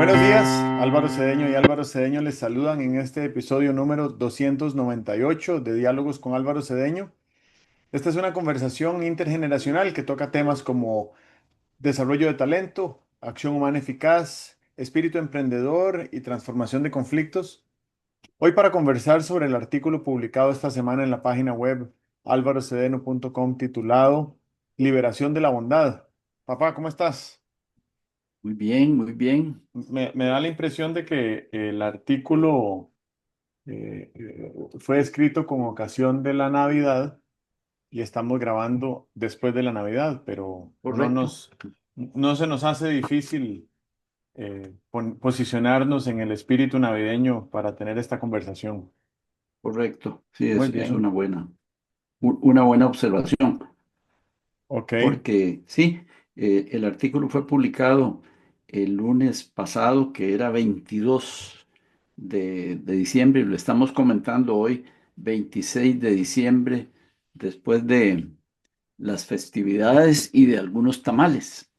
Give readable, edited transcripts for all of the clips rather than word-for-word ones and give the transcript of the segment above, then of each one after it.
Buenos días, Álvaro Cedeño y Álvaro Cedeño les saludan en este episodio número 298 de Diálogos con Álvaro Cedeño. Esta es una conversación intergeneracional que toca temas como desarrollo de talento, acción humana eficaz, espíritu emprendedor y transformación de conflictos. Hoy para conversar sobre el artículo publicado esta semana en la página web alvarocedeno.com titulado Liberación de la bondad. Papá, ¿cómo estás? Muy bien, muy bien. Me da la impresión de que el artículo fue escrito con ocasión de la Navidad y estamos grabando después de la Navidad, pero Correcto, no se nos hace difícil posicionarnos en el espíritu navideño para tener esta conversación. correcto. Sí, Muy es bien, una buena observación, ok. porque sí, el artículo fue publicado el lunes pasado, que era 22 de diciembre, y lo estamos comentando hoy, 26 de diciembre, después de las festividades y de algunos tamales.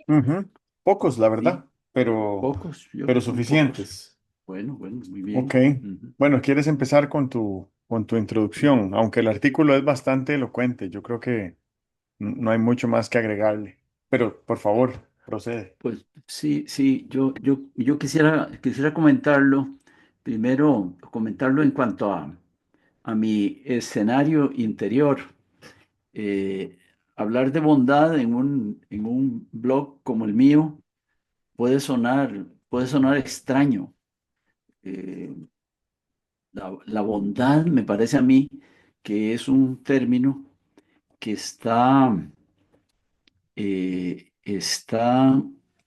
Ujú. Pocos, la Sí, verdad, pocos, yo pero creo que son pocos. suficientes. Bueno, bueno, muy Ok. bien. Ujú. Bueno, ¿quieres empezar con con tu introducción? Aunque el artículo es bastante elocuente, yo creo que no hay mucho más que agregarle. Pero, por favor, procede. Pues sí, sí, yo quisiera comentarlo, primero comentarlo en cuanto a mi escenario interior. Eh, Hablar de bondad en un blog como el mío puede sonar extraño. Eh, la bondad me parece a mí que es un término que está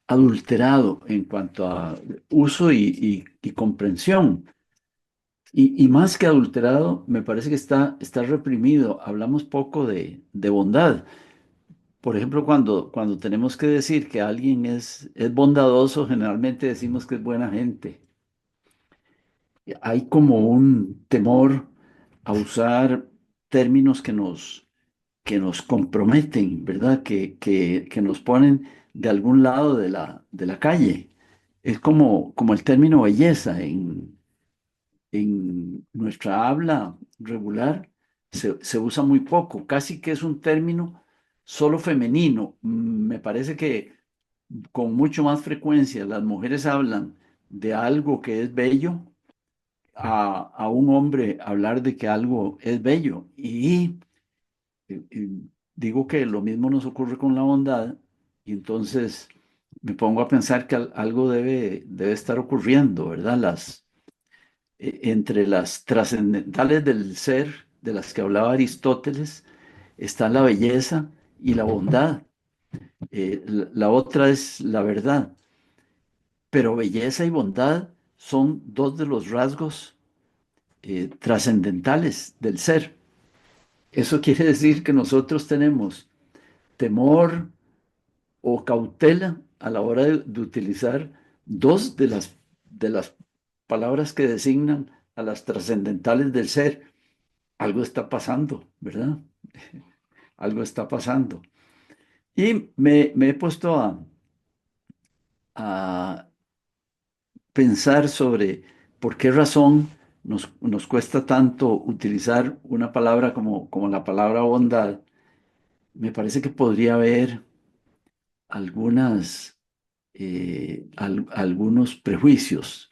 adulterado en cuanto a uso y comprensión. Y más que adulterado, me parece que está reprimido. Hablamos poco de bondad. Por ejemplo, cuando tenemos que decir que alguien es bondadoso, generalmente decimos que es buena gente. Hay como un temor a usar términos que nos comprometen, ¿verdad? Que nos ponen de algún lado de de la calle. Es como el término belleza en nuestra habla regular se usa muy poco, casi que es un término solo femenino. Me parece que con mucho más frecuencia las mujeres hablan de algo que es bello a un hombre hablar de que algo es bello. Y digo que lo mismo nos ocurre con la bondad, y entonces me pongo a pensar que algo debe estar ocurriendo, ¿verdad? Entre las trascendentales del ser, de las que hablaba Aristóteles, está la belleza y la bondad. La otra es la verdad, pero belleza y bondad son dos de los rasgos trascendentales del ser. Eso quiere decir que nosotros tenemos temor o cautela a la hora de utilizar dos de las palabras que designan a las trascendentales del ser. Algo está pasando, ¿verdad? Algo está pasando. Y me he puesto a pensar sobre por qué razón nos cuesta tanto utilizar una palabra como la palabra bondad. Me parece que podría haber algunos prejuicios.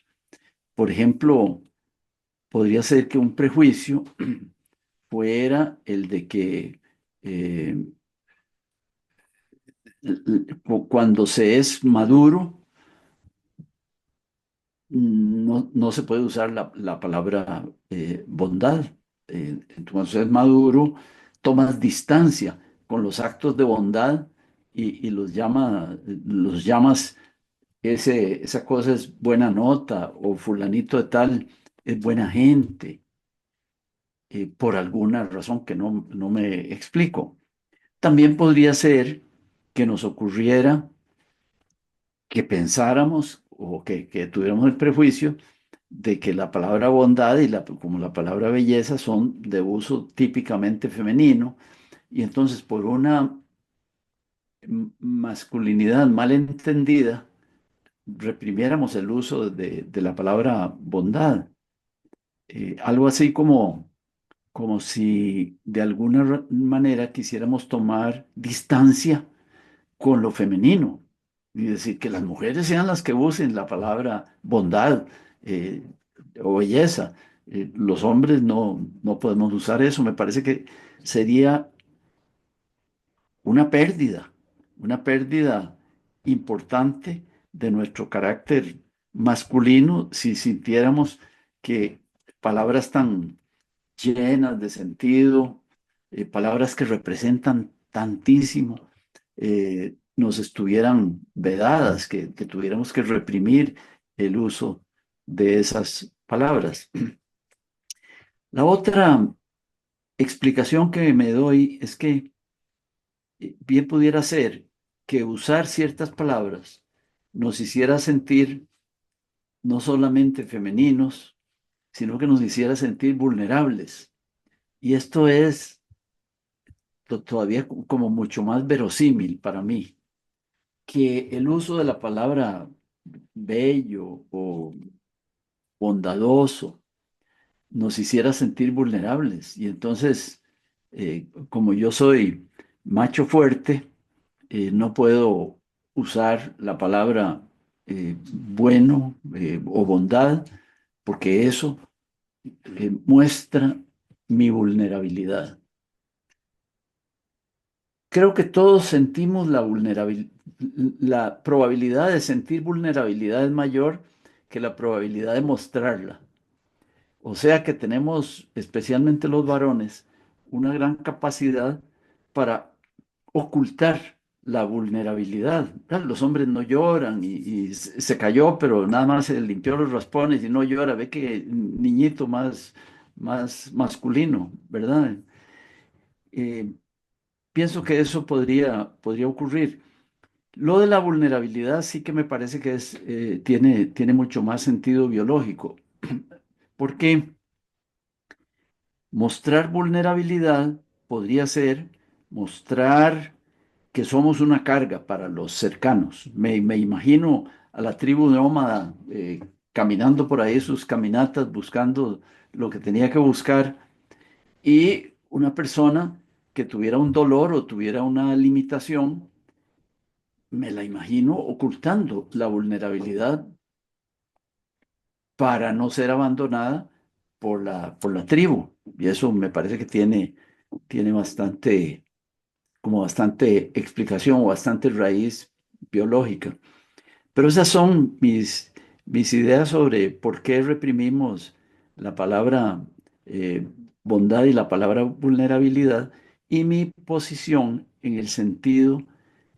Por ejemplo, podría ser que un prejuicio fuera el de que eh, cuando se es maduro, no se puede usar la palabra bondad. Entonces, maduro, tomas distancia con los actos de bondad y los llamas, esa cosa es buena nota o fulanito de tal es buena gente, por alguna razón que no me explico. También podría ser que nos ocurriera que pensáramos que tuviéramos el prejuicio de que la palabra bondad como la palabra belleza son de uso típicamente femenino, y entonces por una masculinidad mal entendida reprimiéramos el uso de la palabra bondad. Algo así como si de alguna manera quisiéramos tomar distancia con lo femenino y decir que las mujeres sean las que usen la palabra bondad eh, o belleza. Los hombres no podemos usar eso. Me parece que sería una pérdida importante de nuestro carácter masculino si sintiéramos que palabras tan llenas de sentido, palabras que representan tantísimo, nos estuvieran vedadas, que tuviéramos que reprimir el uso de esas palabras. La otra explicación que me doy es que bien pudiera ser que usar ciertas palabras nos hiciera sentir no solamente femeninos, sino que nos hiciera sentir vulnerables. Y esto es todavía como mucho más verosímil para mí, que el uso de la palabra bello o bondadoso nos hiciera sentir vulnerables. Y entonces, como yo soy macho fuerte, no puedo usar la palabra bueno o bondad, porque eso muestra mi vulnerabilidad. Creo que todos sentimos la vulnerabilidad, la probabilidad de sentir vulnerabilidad es mayor que la probabilidad de mostrarla. O sea que tenemos, especialmente los varones, una gran capacidad para ocultar la vulnerabilidad. Claro, los hombres no lloran y se cayó, pero nada más se limpió los raspones y no llora. Ve que niñito más masculino, ¿verdad? Eh, Pienso que eso podría ocurrir. Lo de la vulnerabilidad sí que me parece que tiene mucho más sentido biológico, porque mostrar vulnerabilidad podría ser mostrar que somos una carga para los cercanos. Me imagino a la tribu nómada caminando por ahí sus caminatas buscando lo que tenía que buscar y una persona que tuviera un dolor o tuviera una limitación, me la imagino ocultando la vulnerabilidad para no ser abandonada por la tribu. Y eso me parece que tiene bastante explicación o bastante raíz biológica. Pero esas son mis ideas sobre por qué reprimimos la palabra eh, bondad y la palabra vulnerabilidad y mi posición en el sentido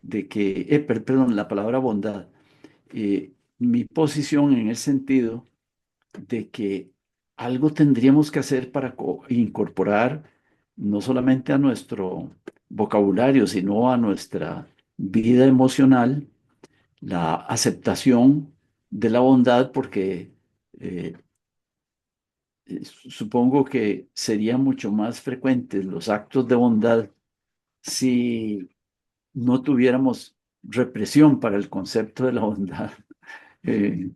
de que, perdón, la palabra bondad, mi posición en el sentido de que algo tendríamos que hacer para incorporar no solamente a nuestro vocabulario, sino a nuestra vida emocional, la aceptación de la bondad, porque eh, supongo que serían mucho más frecuentes los actos de bondad si no tuviéramos represión para el concepto de la bondad. Eh,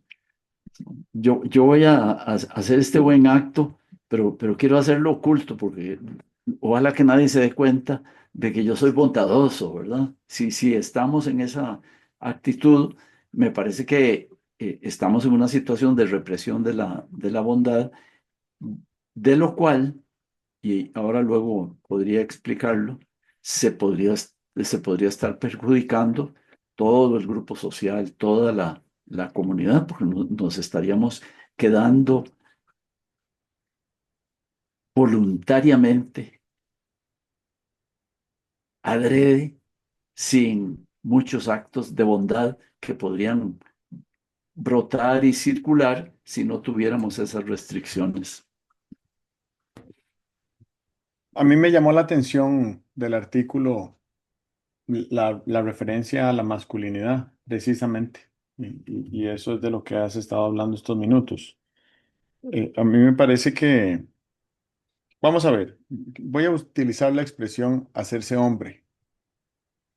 yo voy a hacer este buen acto, pero quiero hacerlo oculto porque ojalá que nadie se dé cuenta de que yo soy bondadoso, ¿verdad? Si estamos en esa actitud, me parece que estamos en una situación de represión de la bondad, de lo cual, y ahora luego podría explicarlo, se podría estar perjudicando todo el grupo social, toda la comunidad, porque nos estaríamos quedando voluntariamente, adrede, sin muchos actos de bondad que podrían brotar y circular si no tuviéramos esas restricciones. A mí me llamó la atención del artículo la referencia a la masculinidad, precisamente. Y eso es de lo que has estado hablando estos minutos. A mí me parece que, vamos a ver, voy a utilizar la expresión hacerse hombre.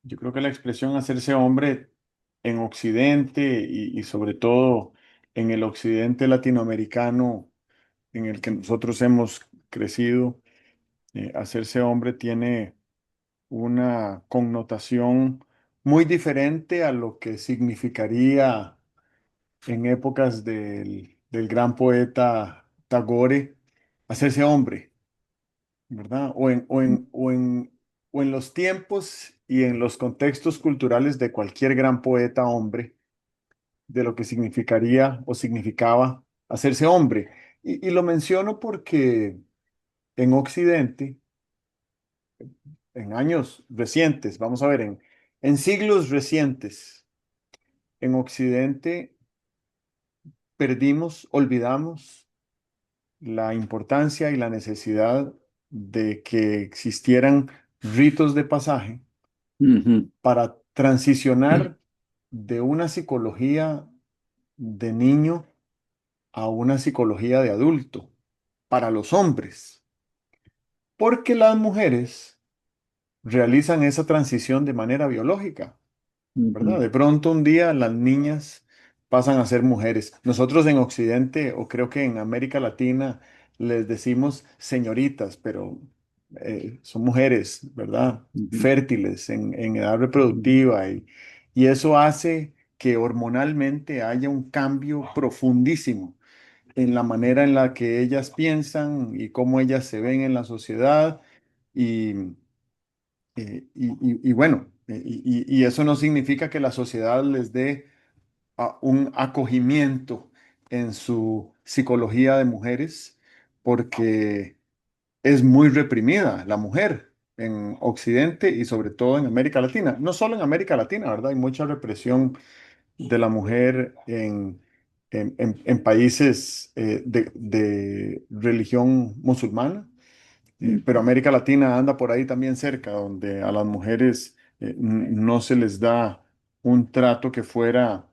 Yo creo que la expresión hacerse hombre en Occidente y sobre todo en el Occidente latinoamericano en el que nosotros hemos crecido, hacerse hombre tiene una connotación muy diferente a lo que significaría en épocas del gran poeta Tagore hacerse hombre, ¿verdad? O en los tiempos y en los contextos culturales de cualquier gran poeta hombre, de lo que significaría o significaba hacerse hombre. Y lo menciono porque en Occidente, en años recientes, vamos a ver, en siglos recientes, en Occidente perdimos, olvidamos la importancia y la necesidad de que existieran ritos de pasaje Ujú, para transicionar de una psicología de niño a una psicología de adulto para los hombres, porque las mujeres realizan esa transición de manera biológica. ¿Verdad? ujú, De pronto un día las niñas pasan a ser mujeres. Nosotros en Occidente, o creo que en América Latina, les decimos señoritas, pero son mujeres, ¿verdad? ujú, Fértiles en edad ujú, reproductiva y eso hace que hormonalmente haya un cambio profundísimo en la manera en la que ellas piensan y cómo ellas se ven en la sociedad y y bueno, y eso no significa que la sociedad les dé un acogimiento en su psicología de mujeres, porque es muy reprimida la mujer en Occidente y sobre todo en América Latina. No solo en América Latina, ¿verdad? Hay mucha represión de la mujer en países de religión musulmana, pero ujú, América Latina anda por ahí también cerca, donde a las mujeres no se les da un trato que fuera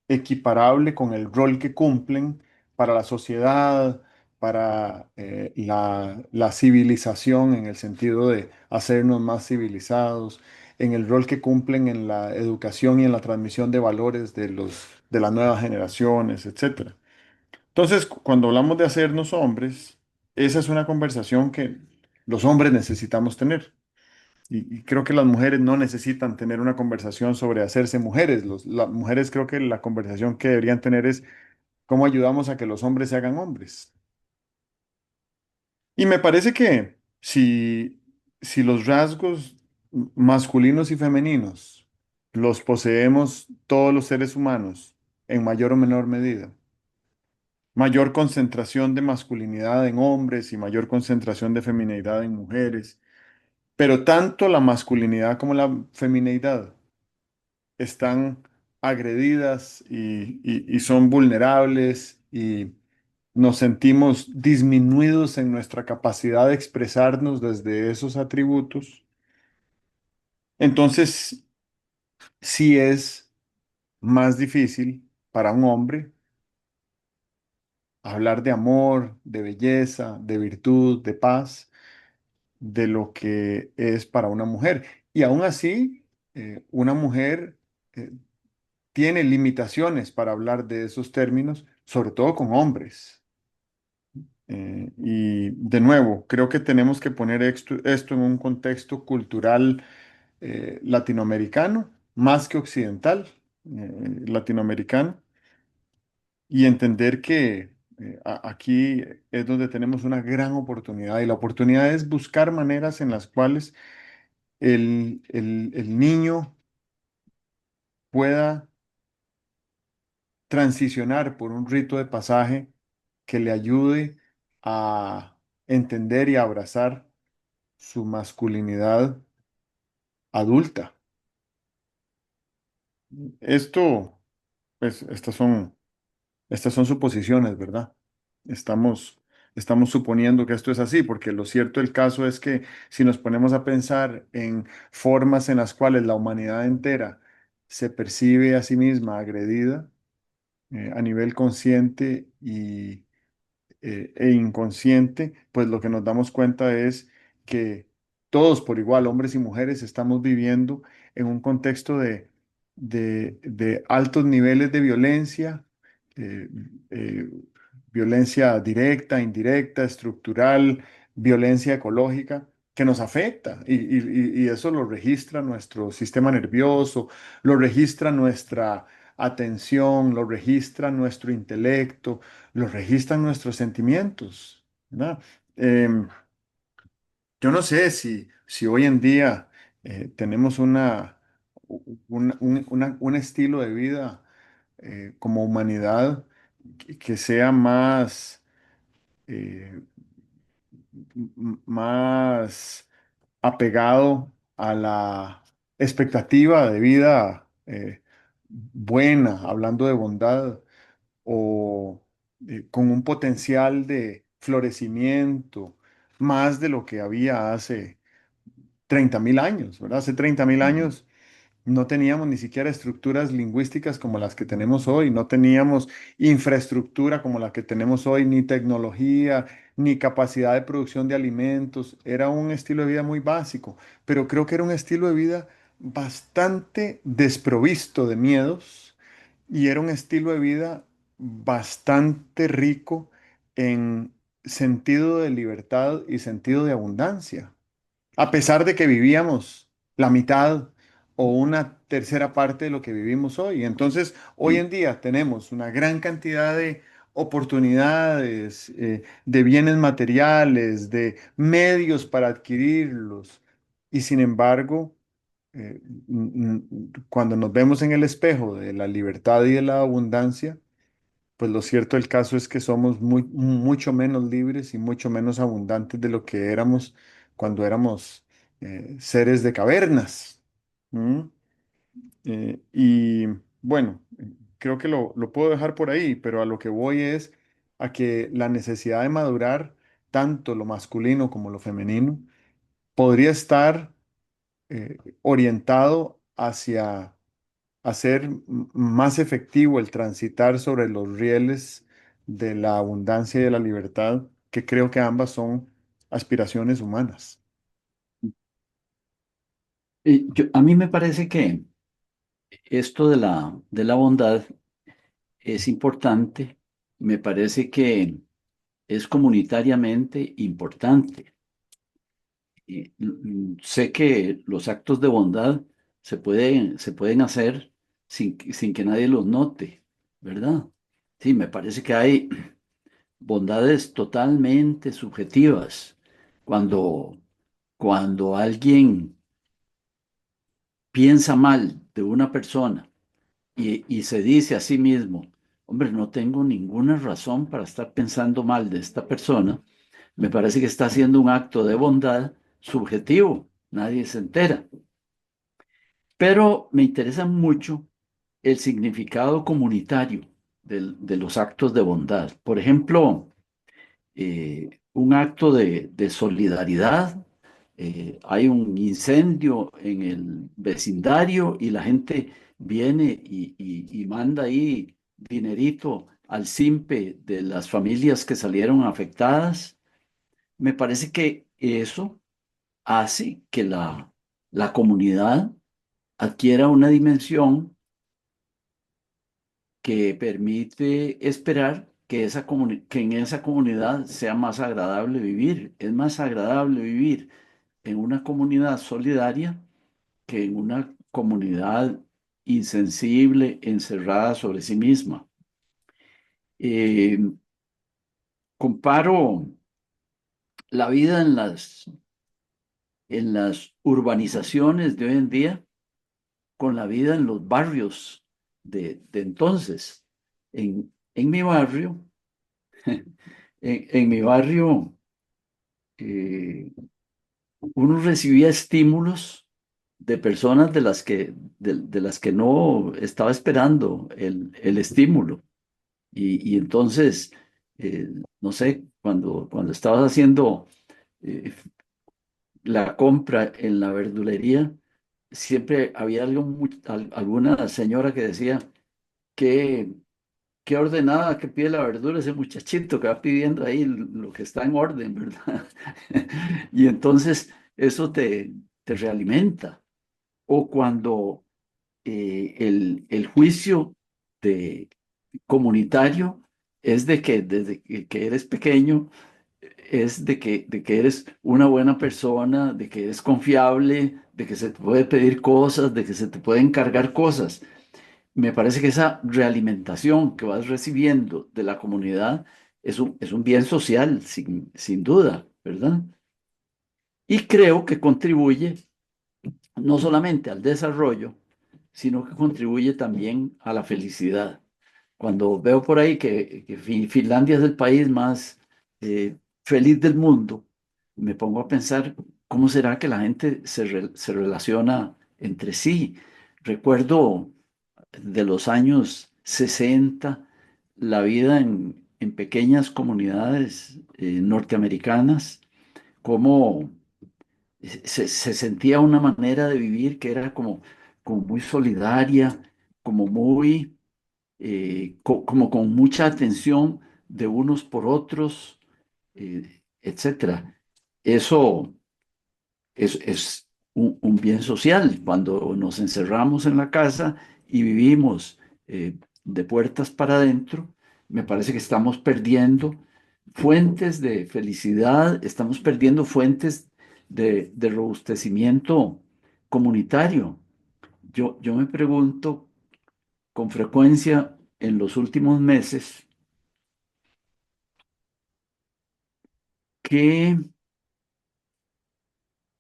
equiparable con el rol que cumplen para la sociedad, para la civilización en el sentido de hacernos más civilizados, en el rol que cumplen en la educación y en la transmisión de valores de las nuevas generaciones, etcétera. Entonces, cuando hablamos de hacernos hombres, esa es una conversación que los hombres necesitamos tener. Y creo que las mujeres no necesitan tener una conversación sobre hacerse mujeres. Las mujeres creo que la conversación que deberían tener es cómo ayudamos a que los hombres se hagan hombres. Y me parece que si los rasgos masculinos y femeninos los poseemos todos los seres humanos en mayor o menor medida, mayor concentración de masculinidad en hombres y mayor concentración de feminidad en mujeres, pero tanto la masculinidad como la feminidad están agredidas y son vulnerables y nos sentimos disminuidos en nuestra capacidad de expresarnos desde esos atributos, entonces sí es más difícil para un hombre hablar de amor, de belleza, de virtud, de paz de lo que es para una mujer. Y aún así, una mujer eh, tiene limitaciones para hablar de esos términos, sobre todo con hombres. Y de nuevo, creo que tenemos que poner esto en un contexto cultural latinoamericano, más que occidental, latinoamericano, y entender que aquí es donde tenemos una gran oportunidad y la oportunidad es buscar maneras en las cuales el niño pueda transicionar por un rito de pasaje que le ayude a entender y abrazar su masculinidad adulta. Esto, pues, estas son suposiciones, ¿verdad? Estamos, estamos suponiendo que esto es así, porque lo cierto del caso es que si nos ponemos a pensar en formas en las cuales la humanidad entera se percibe a sí misma agredida, a nivel consciente e inconsciente, pues lo que nos damos cuenta es que todos por igual, hombres y mujeres, estamos viviendo en un contexto de altos niveles de violencia, eh, eh, violencia directa, indirecta, estructural, violencia ecológica, que nos afecta. Y eso lo registra nuestro sistema nervioso, lo registra nuestra atención, lo registra nuestro intelecto, lo registran nuestros sentimientos, ¿verdad? Em, yo no sé si hoy en día tenemos un estilo de vida como humanidad que sea más, eh, más apegado a la expectativa de vida buena, hablando de bondad, o con un potencial de florecimiento más de lo que había hace 30.000 años, ¿verdad? Hace 30.000 Ujú. años no teníamos ni siquiera estructuras lingüísticas como las que tenemos hoy, no teníamos infraestructura como la que tenemos hoy, ni tecnología, ni capacidad de producción de alimentos. Era un estilo de vida muy básico, pero creo que era un estilo de vida bastante desprovisto de miedos y era un estilo de vida bastante rico en sentido de libertad y sentido de abundancia, a pesar de que vivíamos la mitad o una tercera parte de lo que vivimos hoy. Entonces, hoy Sí. en día tenemos una gran cantidad de oportunidades, de bienes materiales, de medios para adquirirlos. Y sin embargo, cuando nos vemos en el espejo de la libertad y de la abundancia, pues lo cierto del caso es que somos mucho menos libres y mucho menos abundantes de lo que éramos cuando éramos seres de cavernas. ¿Mm? Y bueno, creo que lo puedo dejar por ahí, pero a lo que voy es a que la necesidad de madurar, tanto lo masculino como lo femenino, podría estar orientado hacia hacer más efectivo el transitar sobre los rieles de la abundancia y de la libertad, que creo que ambas son aspiraciones humanas. A mí me parece que esto de la bondad es importante, me parece que es comunitariamente importante. Sé que los actos de bondad se pueden hacer sin que nadie los note, ¿verdad? Sí, me parece que hay bondades totalmente subjetivas. Cuando, cuando alguien piensa mal de una persona y se dice a sí mismo, hombre, no tengo ninguna razón para estar pensando mal de esta persona, me parece que está haciendo un acto de bondad subjetivo, nadie se entera. Pero me interesa mucho el significado comunitario de los actos de bondad. Por ejemplo, un acto de solidaridad. Hay un incendio en el vecindario y la gente viene y manda ahí dinerito al SIMPE de las familias que salieron afectadas. Me parece que eso hace que la comunidad adquiera una dimensión que permite esperar que, que en esa comunidad sea más agradable vivir. Es más agradable vivir en una comunidad solidaria que en una comunidad insensible, encerrada sobre sí misma. Eh, comparo la vida en las urbanizaciones de hoy en día con la vida en los barrios de entonces. En mi barrio, en mi barrio, eh, uno recibía estímulos de personas de las que no estaba esperando el estímulo. Y entonces, eh, no sé, cuando estabas haciendo eh, la compra en la verdulería, siempre había alguna señora que decía que qué ordenada que pide la verdura ese muchachito que va pidiendo ahí lo que está en orden, ¿verdad? Y entonces eso te realimenta. O cuando el juicio de, comunitario es de que desde que eres pequeño es de que eres una buena persona, de que eres confiable, de que se te puede pedir cosas, de que se te pueden encargar cosas. Me parece que esa realimentación que vas recibiendo de la comunidad es un bien social, sin duda, ¿verdad? Y creo que contribuye no solamente al desarrollo, sino que contribuye también a la felicidad. Cuando veo por ahí que Finlandia es el país más feliz del mundo, me pongo a pensar cómo será que la gente se relaciona entre sí. Recuerdo de los años 60 la vida en pequeñas comunidades norteamericanas, cómo se sentía una manera de vivir que era como muy solidaria, como muy, como con mucha atención de unos por otros, etcétera. Eso es un bien social. Cuando nos encerramos en la casa y vivimos de puertas para adentro, me parece que estamos perdiendo fuentes de felicidad, estamos perdiendo fuentes de robustecimiento comunitario. Yo me pregunto con frecuencia en los últimos meses qué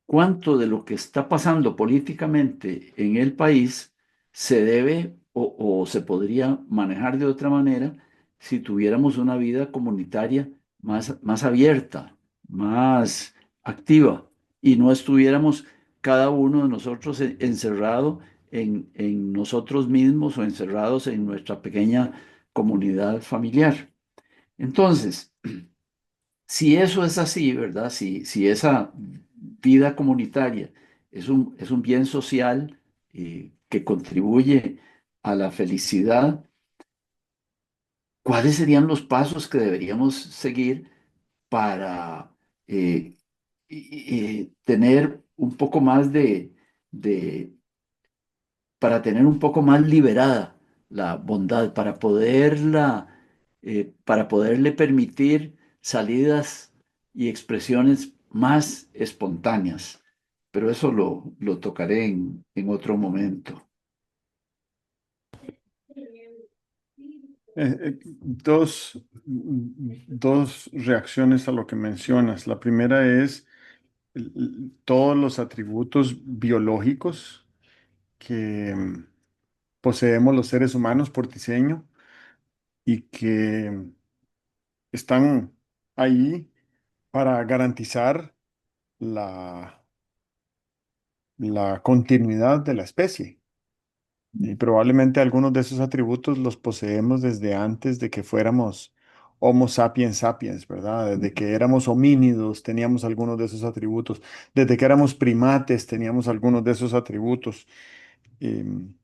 cuánto de lo que está pasando políticamente en el país se debe o se podría manejar de otra manera si tuviéramos una vida comunitaria más abierta, más activa y no estuviéramos cada uno de nosotros encerrado en nosotros mismos o encerrados en nuestra pequeña comunidad familiar. Entonces, si eso es así, ¿verdad? Si esa vida comunitaria es un bien social que contribuye a la felicidad, ¿cuáles serían los pasos que deberíamos seguir para eh, tener un poco más de para tener un poco más liberada la bondad, para poderle permitir salidas y expresiones más espontáneas? Pero eso lo tocaré en otro momento. Dos reacciones a lo que mencionas. La primera es todos los atributos biológicos que poseemos los seres humanos por diseño y que están ahí para garantizar la, la continuidad de la especie. Y probablemente algunos de esos atributos los poseemos desde antes de que fuéramos Homo sapiens sapiens, ¿verdad? Desde que éramos homínidos teníamos algunos de esos atributos. Desde que éramos primates teníamos algunos de esos atributos. Em,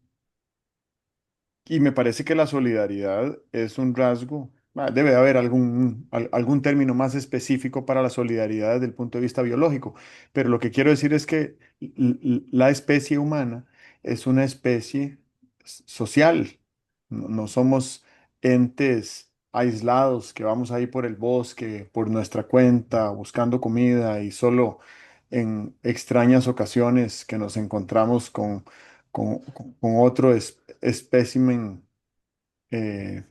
Y me parece que la solidaridad es un rasgo, debe haber algún término más específico para la solidaridad desde el punto de vista biológico, pero lo que quiero decir es que la especie humana es una especie social. No somos entes aislados que vamos ahí por el bosque, por nuestra cuenta, buscando comida y solo en extrañas ocasiones que nos encontramos con otro espécimen eh,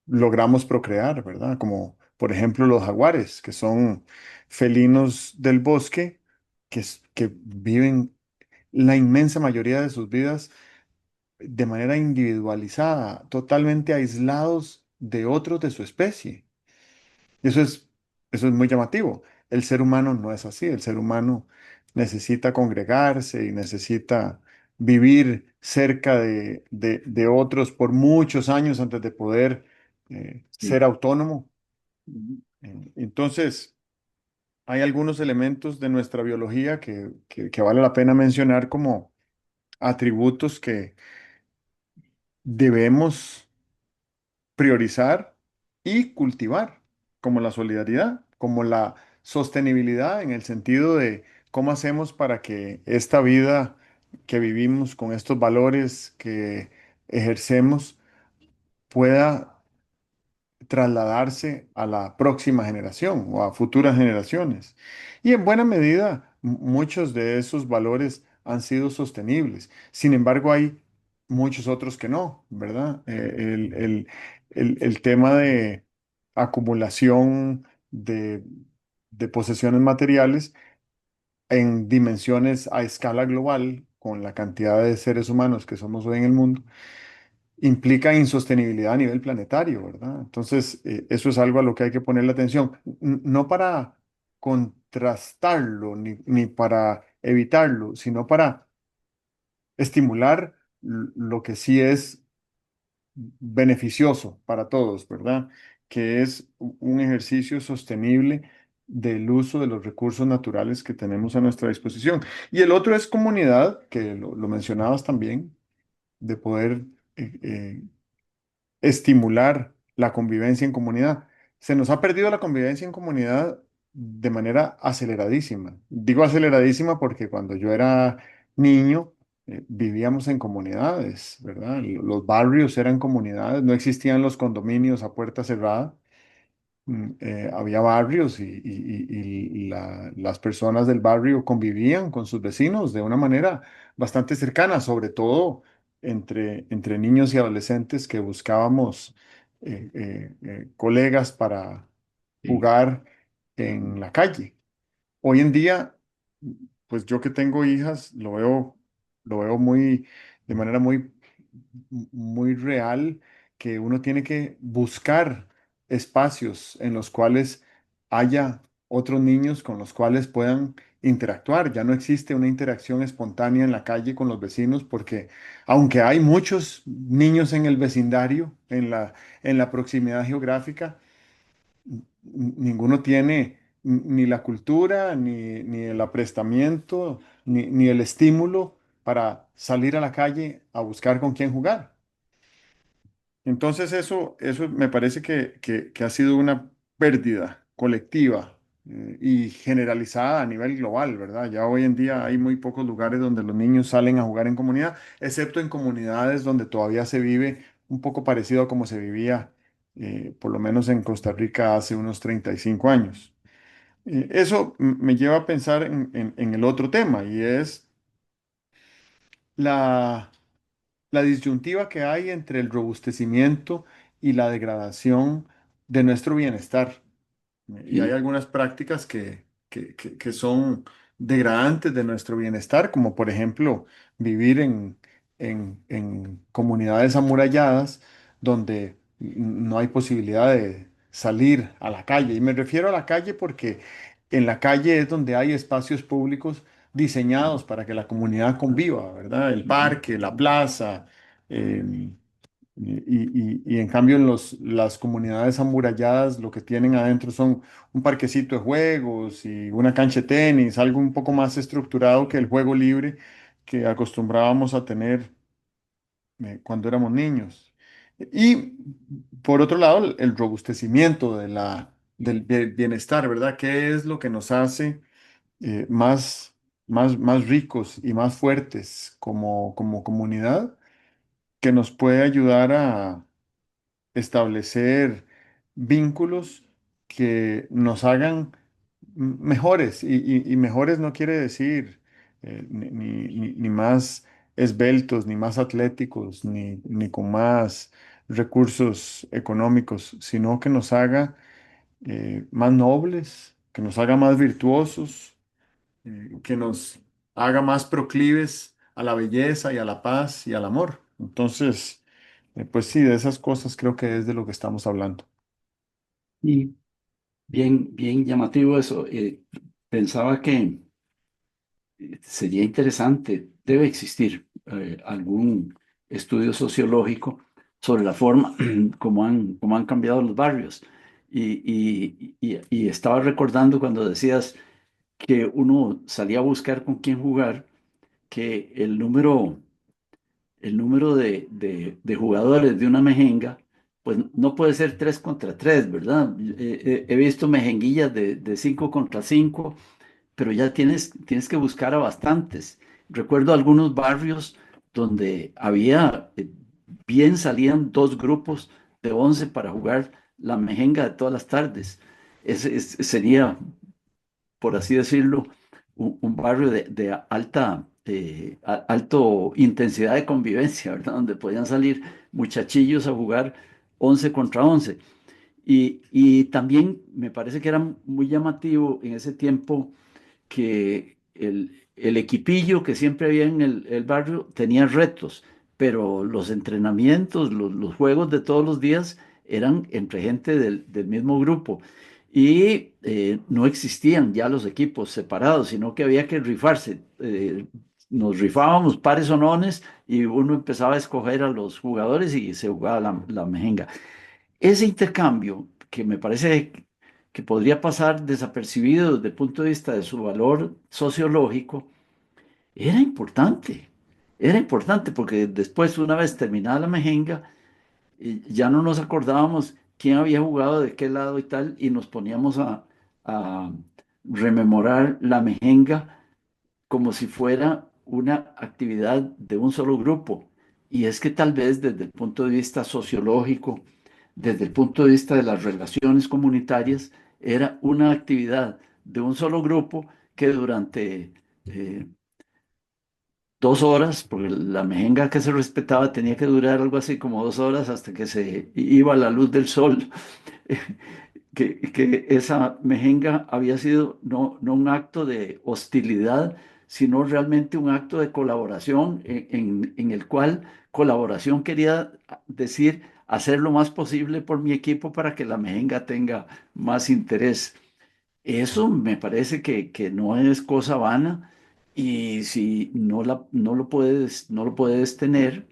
logramos procrear, ¿verdad? Como por ejemplo los jaguares, que son felinos del bosque que viven la inmensa mayoría de sus vidas de manera individualizada, totalmente aislados de otros de su especie. Y eso es muy llamativo. El ser humano no es así. El ser humano necesita congregarse y necesita vivir cerca de otros por muchos años antes de poder Sí. ser autónomo. Ujú. Entonces, hay algunos elementos de nuestra biología que vale la pena mencionar como atributos que debemos priorizar y cultivar, como la solidaridad, como la sostenibilidad en el sentido de cómo hacemos para que esta vida que vivimos, con estos valores que ejercemos, pueda trasladarse a la próxima generación o a futuras generaciones. Y en buena medida, muchos de esos valores han sido sostenibles. Sin embargo, hay muchos otros que no, ¿verdad? El tema de acumulación de posesiones materiales en dimensiones a escala global, con la cantidad de seres humanos que somos hoy en el mundo, implica insostenibilidad a nivel planetario, ¿verdad? Entonces, eso es algo a lo que hay que ponerle atención, no para contrastarlo ni para evitarlo, sino para estimular lo que sí es beneficioso para todos, ¿verdad? Que es un ejercicio sostenible del uso de los recursos naturales que tenemos a nuestra disposición. Y el otro es comunidad, que lo mencionabas también, de poder estimular la convivencia en comunidad. Se nos ha perdido la convivencia en comunidad de manera aceleradísima. Digo aceleradísima porque cuando yo era niño vivíamos en comunidades, ¿verdad? Los barrios eran comunidades, no existían los condominios a puerta cerrada. Había barrios y las personas del barrio convivían con sus vecinos de una manera bastante cercana, sobre todo entre niños y adolescentes que buscábamos colegas para Sí, jugar en la calle. Hoy en día, pues yo que tengo hijas, lo veo de manera muy real que uno tiene que buscar espacios en los cuales haya otros niños con los cuales puedan interactuar. Ya no existe una interacción espontánea en la calle con los vecinos porque aunque hay muchos niños en el vecindario, en la proximidad geográfica, ninguno tiene ni la cultura, ni el aprestamiento, ni el estímulo para salir a la calle a buscar con quién jugar. Entonces eso me parece que ha sido una pérdida colectiva y generalizada a nivel global, ¿verdad? Ya hoy en día hay muy pocos lugares donde los niños salen a jugar en comunidad, excepto en comunidades donde todavía se vive un poco parecido a como se vivía, por lo menos en Costa Rica hace unos 35 años. Eso me lleva a pensar en el otro tema y es la la disyuntiva que hay entre el robustecimiento y la degradación de nuestro bienestar. Y hay sí, algunas prácticas que son degradantes de nuestro bienestar, como por ejemplo vivir en comunidades amuralladas donde no hay posibilidad de salir a la calle. Y me refiero a la calle porque en la calle es donde hay espacios públicos diseñados para que la comunidad conviva, ¿verdad? El ujú, parque, la plaza. eh, y en cambio en las comunidades amuralladas lo que tienen adentro son un parquecito de juegos y una cancha de tenis, algo un poco más estructurado que el juego libre que acostumbrábamos a tener cuando éramos niños. Y por otro lado, el robustecimiento del bienestar, ¿verdad? ¿Qué es lo que nos hace más ricos y más fuertes como comunidad? Que nos puede ayudar a establecer vínculos que nos hagan mejores. Y mejores no quiere decir ni más esbeltos, ni más atléticos, ni con más recursos económicos, sino que nos haga más nobles, que nos haga más virtuosos, que nos haga más proclives a la belleza y a la paz y al amor. Entonces, pues sí, de esas cosas creo que es de lo que estamos hablando. y bien, bien llamativo eso. Pensaba que sería interesante, debe existir algún estudio sociológico sobre la forma como han cambiado los barrios. Y estaba recordando cuando decías que uno salía a buscar con quién jugar, que el número de jugadores de una mejenga, pues no puede ser 3 contra 3, ¿verdad? He visto mejenguillas de 5 contra 5, pero ya tienes que buscar a bastantes. Recuerdo algunos barrios donde había, bien salían dos grupos de 11 para jugar la mejenga de todas las tardes. Sería, por así decirlo, un barrio de alta, alto intensidad de convivencia, ¿verdad? Donde podían salir muchachillos a jugar 11 contra 11. Y también me parece que era muy llamativo en ese tiempo que el equipillo que siempre había en el barrio tenía retos, pero los entrenamientos, los juegos de todos los días eran entre gente del mismo grupo. Y no existían ya los equipos separados, sino que había que rifarse. Nos rifábamos pares o nones y uno empezaba a escoger a los jugadores y se jugaba la mejenga. Ese intercambio, que me parece que podría pasar desapercibido desde el punto de vista de su valor sociológico, era importante. Era importante porque después, una vez terminada la mejenga, ya no nos acordábamos quién había jugado de qué lado y tal, y nos poníamos a rememorar la mejenga como si fuera una actividad de un solo grupo. Y es que tal vez desde el punto de vista sociológico, desde el punto de vista de las relaciones comunitarias, era una actividad de un solo grupo que durante 2 horas, porque la mejenga que se respetaba tenía que durar algo así como 2 horas hasta que se iba la luz del sol, que esa mejenga había sido no un acto de hostilidad, sino realmente un acto de colaboración en el cual colaboración quería decir hacer lo más posible por mi equipo para que la mejenga tenga más interés. Eso me parece que no es cosa vana y si no lo puedes tener,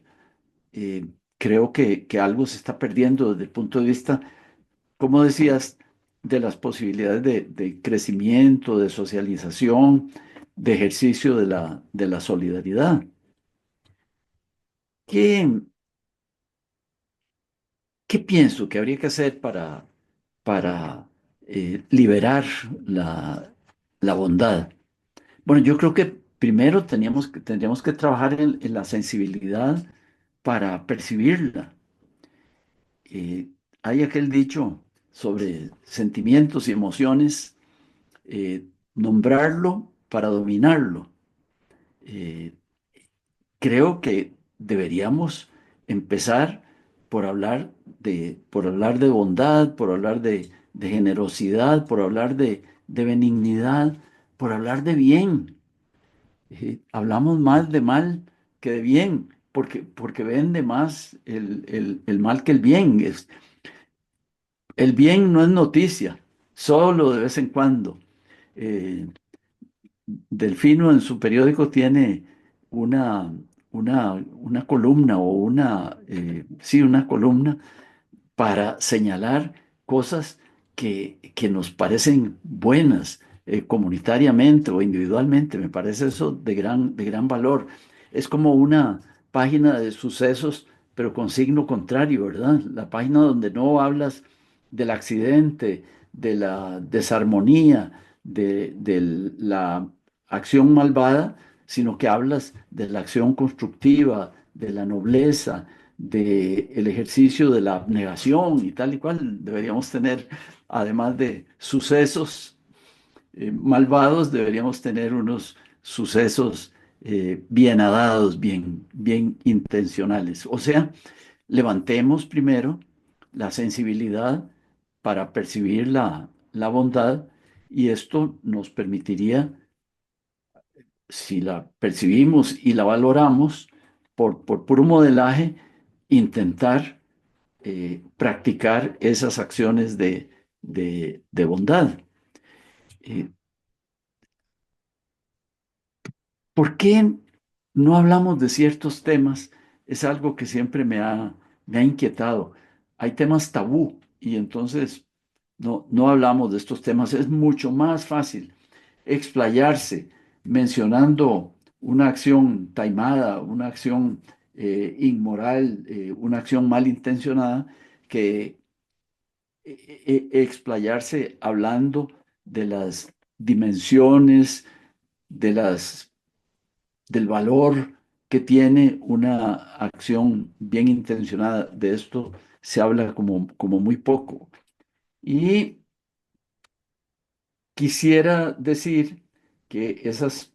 eh, creo que algo se está perdiendo desde el punto de vista, como decías, de las posibilidades de crecimiento, de socialización, de ejercicio de la solidaridad. ¿Qué, qué pienso que habría que hacer para liberar la bondad? Bueno, yo creo que primero tendríamos que trabajar en la sensibilidad para percibirla. Eh, Hay aquel dicho sobre sentimientos y emociones, nombrarlo para dominarlo. Eh, Creo que deberíamos empezar por hablar de bondad, por hablar de generosidad, por hablar de benignidad, por hablar de bien. Hablamos más de mal que de bien, porque vende más el mal que el bien. El bien no es noticia, solo de vez en cuando. Eh, Delfino en su periódico tiene una, una columna o sí, una columna para señalar cosas que nos parecen buenas, comunitariamente o individualmente. Me parece eso de gran valor. Es como una página de sucesos, pero con signo contrario, ¿verdad? La página donde no hablas del accidente, de la desarmonía, de la acción malvada, sino que hablas de la acción constructiva, de la nobleza, del ejercicio de la abnegación y tal y cual. Deberíamos tener, además de sucesos malvados, deberíamos tener unos sucesos bienadados, bien intencionales. O sea, levantemos primero la sensibilidad para percibir la bondad y esto nos permitiría, si la percibimos y la valoramos, por puro modelaje, intentar practicar esas acciones de bondad. Eh, ¿Por qué no hablamos de ciertos temas? Es algo que siempre me ha inquietado. Hay temas tabú y entonces no hablamos de estos temas. Es mucho más fácil explayarse mencionando una acción taimada, una acción inmoral, una acción malintencionada, que explayarse hablando de las dimensiones, de las del valor que tiene una acción bien intencionada. De esto se habla como muy poco. Y quisiera decir que esas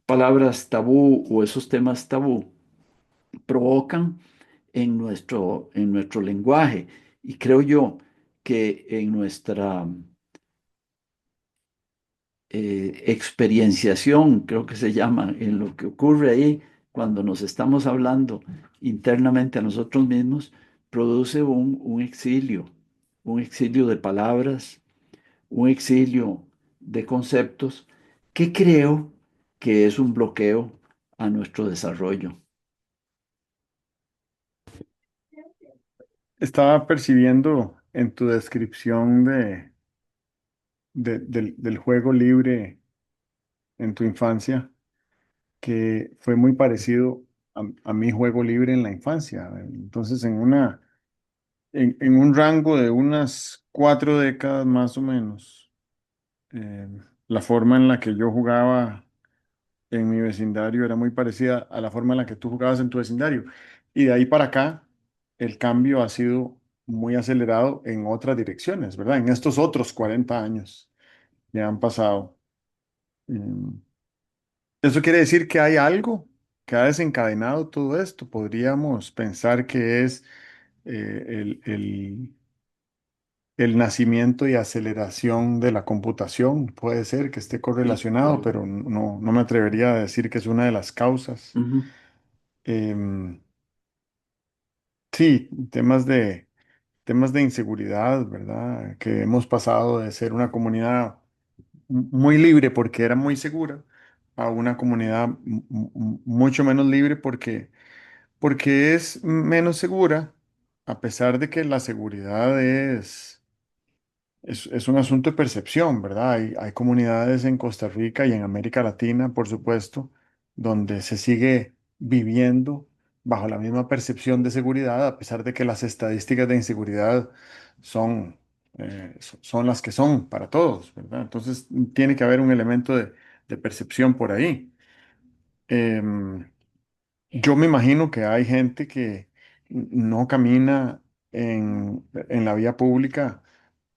palabras tabú o esos temas tabú provocan en nuestro lenguaje. Y creo yo que en nuestra experienciación, creo que se llama, en lo que ocurre ahí cuando nos estamos hablando internamente a nosotros mismos, produce un exilio de palabras, un exilio de conceptos que creo que es un bloqueo a nuestro desarrollo. Estaba percibiendo en tu descripción del juego libre en tu infancia que fue muy parecido a mi juego libre en la infancia. Entonces, en un rango de unas 4 décadas más o menos, eh, la forma en la que yo jugaba en mi vecindario era muy parecida a la forma en la que tú jugabas en tu vecindario. Y de ahí para acá, el cambio ha sido muy acelerado en otras direcciones, ¿verdad? En estos otros 40 años que han pasado. Mm, Eso quiere decir que hay algo que ha desencadenado todo esto. Podríamos pensar que es el nacimiento y aceleración de la computación. Puede ser que esté Sí, correlacionado, pero no me atrevería a decir que es una de las causas. ujú, Em, sí, temas de inseguridad, ¿verdad? Que hemos pasado de ser una comunidad muy libre porque era muy segura a una comunidad mucho menos libre porque es menos segura, a pesar de que la seguridad es un asunto de percepción, ¿verdad? Hay comunidades en Costa Rica y en América Latina, por supuesto, donde se sigue viviendo bajo la misma percepción de seguridad, a pesar de que las estadísticas de inseguridad son, son las que son para todos, ¿verdad? Entonces, tiene que haber un elemento de percepción por ahí. Em, yo me imagino que hay gente que no camina en la vía pública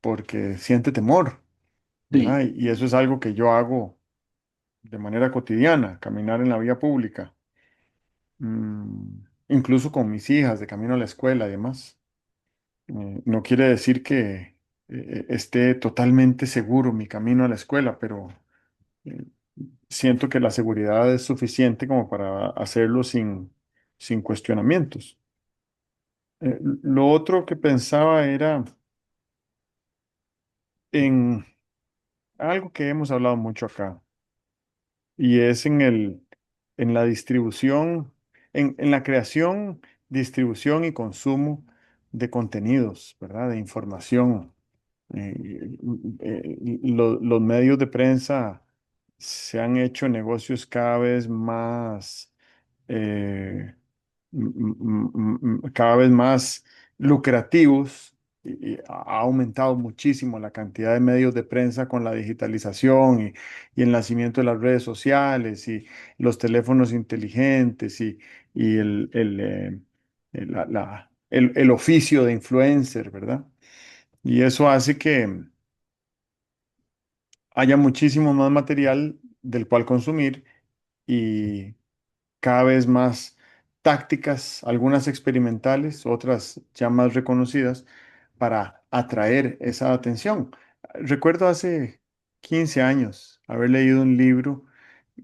porque siente temor, ¿verdad? sí, Y eso es algo que yo hago de manera cotidiana, caminar en la vía pública, incluso con mis hijas de camino a la escuela y demás. No quiere decir que esté totalmente seguro mi camino a la escuela, pero eh, siento que la seguridad es suficiente como para hacerlo sin cuestionamientos. Lo otro que pensaba era en algo que hemos hablado mucho acá, y es en la distribución, en la creación, distribución y consumo de contenidos, ¿verdad? De información. Los medios de prensa se han hecho negocios cada vez más eh, cada vez más lucrativos y ha aumentado muchísimo la cantidad de medios de prensa con la digitalización y el nacimiento de las redes sociales y los teléfonos inteligentes y el oficio de influencer, ¿verdad? Y eso hace que haya muchísimo más material del cual consumir y cada vez más tácticas, algunas experimentales, otras ya más reconocidas, para atraer esa atención. Recuerdo hace 15 años haber leído un libro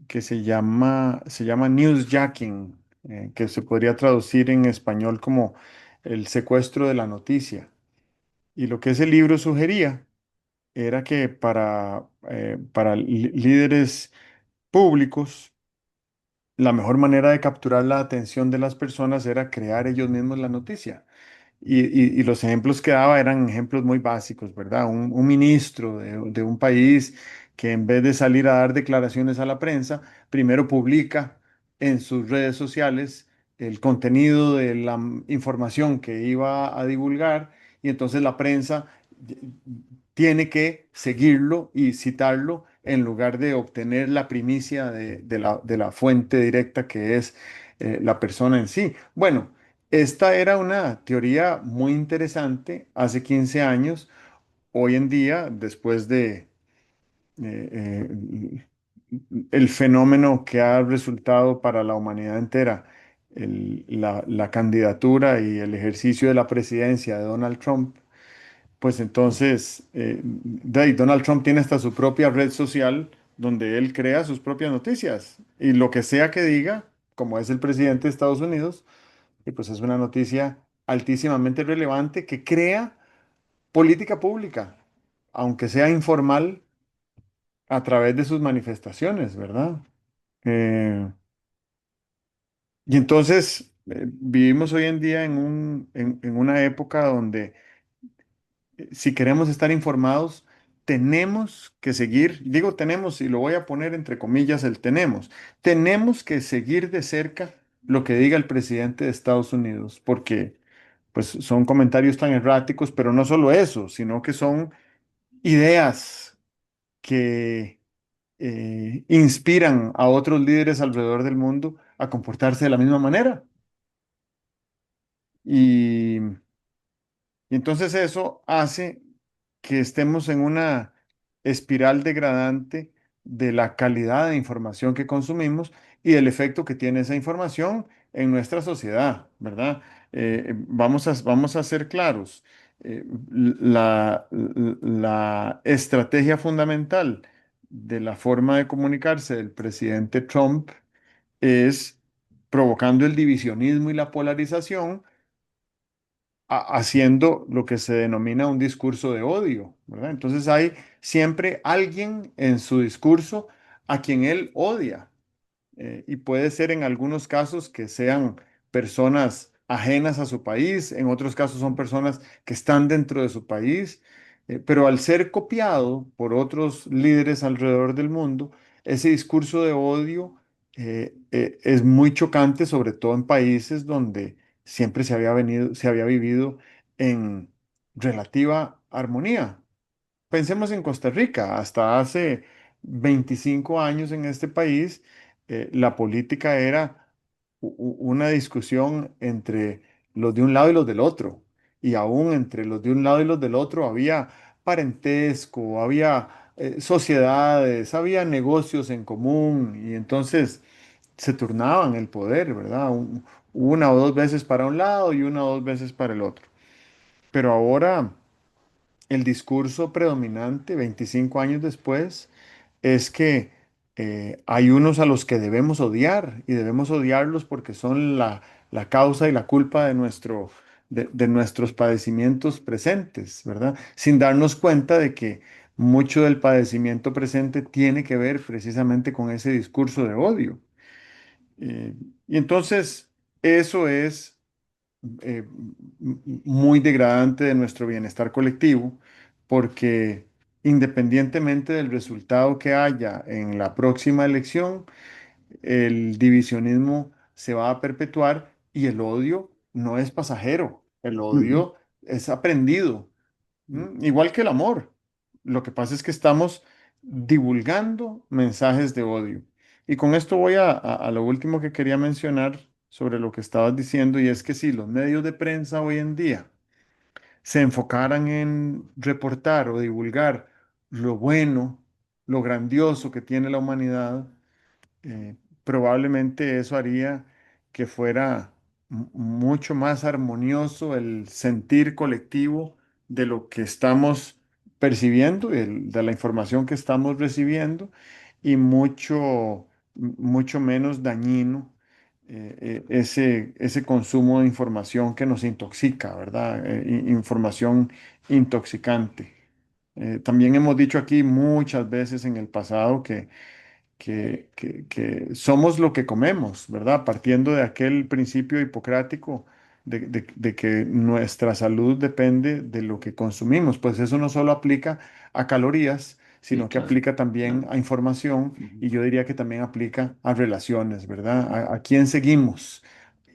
que se llama Newsjacking, que se podría traducir en español como el secuestro de la noticia. Y lo que ese libro sugería era que para líderes públicos, la mejor manera de capturar la atención de las personas era crear ellos mismos la noticia. Y los ejemplos que daba eran ejemplos muy básicos, ¿verdad? Un ministro de un país que en vez de salir a dar declaraciones a la prensa, primero publica en sus redes sociales el contenido de la información que iba a divulgar y entonces la prensa tiene que seguirlo y citarlo en lugar de obtener la primicia de la fuente directa que es la persona en sí. Bueno, esta era una teoría muy interesante hace 15 años. Hoy en día, después de el fenómeno que ha resultado para la humanidad entera, la candidatura y el ejercicio de la presidencia de Donald Trump, pues entonces Donald Trump tiene hasta su propia red social donde él crea sus propias noticias. Y lo que sea que diga, como es el presidente de Estados Unidos, y pues es una noticia altísimamente relevante que crea política pública, aunque sea informal, a través de sus manifestaciones, ¿verdad? Eh, y entonces vivimos hoy en día en una época donde si queremos estar informados, tenemos que seguir, digo tenemos y lo voy a poner entre comillas el tenemos que seguir de cerca lo que diga el presidente de Estados Unidos, porque pues son comentarios tan erráticos, pero no solo eso, sino que son ideas que inspiran a otros líderes alrededor del mundo a comportarse de la misma manera. Y, y entonces eso hace que estemos en una espiral degradante de la calidad de información que consumimos y del efecto que tiene esa información en nuestra sociedad, ¿verdad? Vamos a ser claros. La estrategia fundamental de la forma de comunicarse del presidente Trump es provocando el divisionismo y la polarización, haciendo lo que se denomina un discurso de odio, ¿verdad? Entonces hay siempre alguien en su discurso a quien él odia. Y puede ser en algunos casos que sean personas ajenas a su país, en otros casos son personas que están dentro de su país, pero al ser copiado por otros líderes alrededor del mundo, ese discurso de odio es muy chocante, sobre todo en países donde siempre se había vivido en relativa armonía. Pensemos en Costa Rica. Hasta hace 25 años en este país, la política era una discusión entre los de un lado y los del otro. Y aún entre los de un lado y los del otro había parentesco, había sociedades, había negocios en común. Y entonces se turnaban el poder, ¿verdad? Una o dos veces para un lado y una o dos veces para el otro. Pero ahora el discurso predominante, 25 años después, es que hay unos a los que debemos odiar y debemos odiarlos porque son la causa y la culpa de nuestros padecimientos presentes, ¿verdad? Sin darnos cuenta de que mucho del padecimiento presente tiene que ver precisamente con ese discurso de odio. Eh, y entonces eso es muy degradante de nuestro bienestar colectivo, porque independientemente del resultado que haya en la próxima elección, el divisionismo se va a perpetuar y el odio no es pasajero, el Ujú. odio es aprendido. Igual que el amor. Lo que pasa es que estamos divulgando mensajes de odio. Y con esto voy a lo último que quería mencionar sobre lo que estabas diciendo, y es que si los medios de prensa hoy en día se enfocaran en reportar o divulgar lo bueno, lo grandioso que tiene la humanidad, probablemente eso haría que fuera mucho más armonioso el sentir colectivo de lo que estamos percibiendo, de la información que estamos recibiendo, y mucho menos dañino ese consumo de información que nos intoxica, ¿verdad? Información intoxicante. También hemos dicho aquí muchas veces en el pasado que somos lo que comemos, ¿verdad? Partiendo de aquel principio hipocrático de que nuestra salud depende de lo que consumimos. Pues eso no solo aplica a calorías, Sí, sino que claro, aplica también claro. a información Ujú. y yo diría que también aplica a relaciones, ¿verdad? A quién seguimos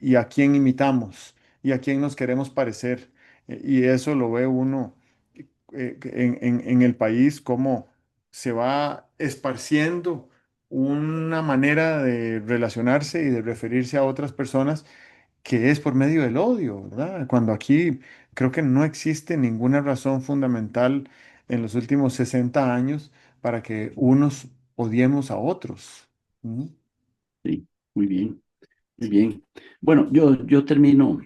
y a quién imitamos y a quién nos queremos parecer. Y eso lo ve uno en el país, cómo se va esparciendo una manera de relacionarse y de referirse a otras personas que es por medio del odio, ¿verdad? Cuando aquí creo que no existe ninguna razón fundamental en los últimos 60 años para que unos odiemos a otros. ¿Mm? Sí, muy bien, muy bien. Bueno, yo termino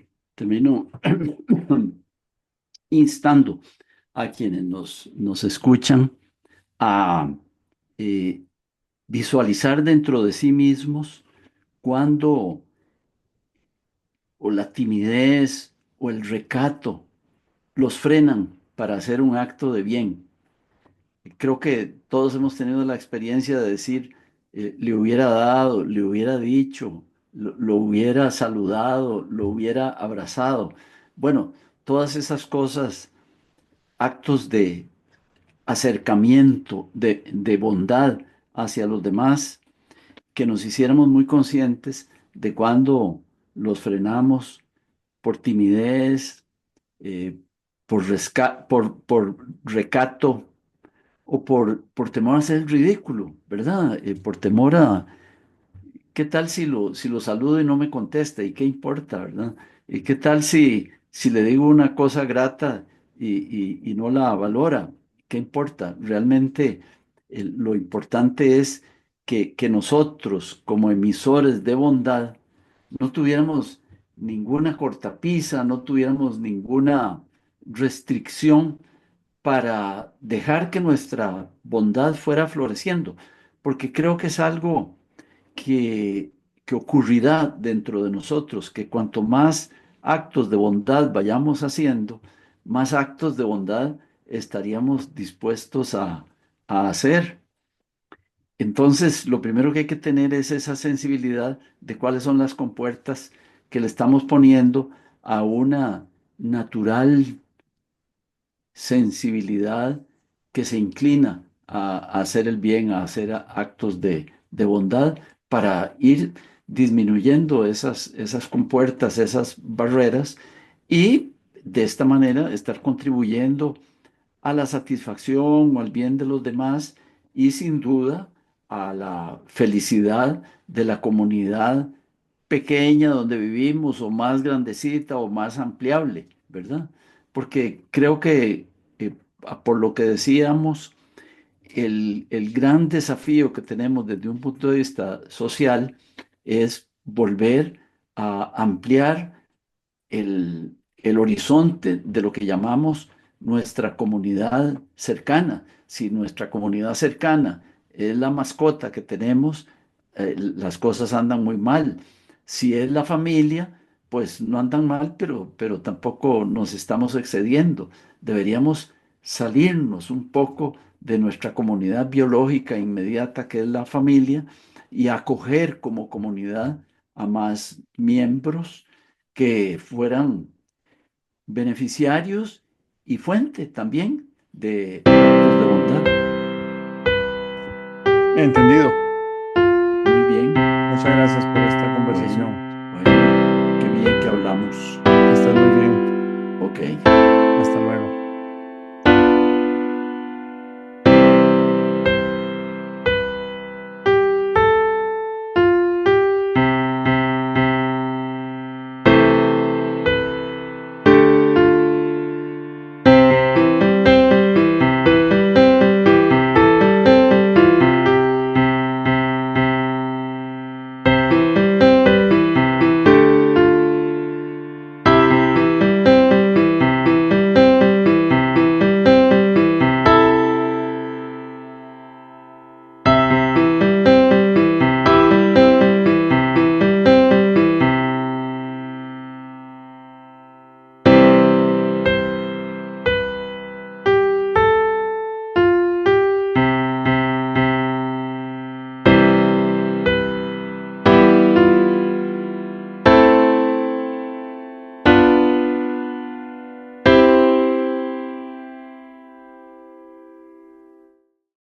instando a quienes nos escuchan a eh, visualizar dentro de sí mismos cuando o la timidez o el recato los frenan para hacer un acto de bien. Creo que todos hemos tenido la experiencia de decir, le hubiera dado, le hubiera dicho, lo hubiera saludado, lo hubiera abrazado. Bueno, todas esas cosas, actos de acercamiento, de bondad hacia los demás, que nos hiciéramos muy conscientes de cuando los frenamos por timidez, eh, por recato o por temor a ser ridículo, ¿verdad? Por temor a, ¿qué tal si lo saludo y no me contesta? ¿Y qué importa, verdad? ¿Y qué tal si le digo una cosa grata y no la valora? ¿Qué importa? Realmente lo importante es que nosotros, como emisores de bondad, no tuviéramos ninguna cortapisa, no tuviéramos ninguna restricción para dejar que nuestra bondad fuera floreciendo, porque creo que es algo que, que ocurrirá dentro de nosotros, que cuanto más actos de bondad vayamos haciendo, más actos de bondad estaríamos dispuestos a hacer. Entonces, lo primero que hay que tener es esa sensibilidad de cuáles son las compuertas que le estamos poniendo a una natural sensibilidad que se inclina a hacer el bien, a hacer actos de bondad para ir disminuyendo esas compuertas, esas barreras y de esta manera estar contribuyendo a la satisfacción o al bien de los demás y sin duda a la felicidad de la comunidad pequeña donde vivimos o más grandecita o más ampliable, ¿verdad? Porque creo que por lo que decíamos, el gran desafío que tenemos desde un punto de vista social es volver a ampliar el horizonte de lo que llamamos nuestra comunidad cercana. Si nuestra comunidad cercana es la mascota que tenemos, las cosas andan muy mal. Si es la familia, pues no andan mal, pero tampoco nos estamos excediendo. Deberíamos salirnos un poco de nuestra comunidad biológica inmediata, que es la familia, y acoger como comunidad a más miembros que fueran beneficiarios y fuente también de actos de bondad. Entendido. Muy bien, Muchas gracias por esta bueno, conversación. bueno, qué bien que hablamos. Que estés muy bien. Ok. Hasta luego.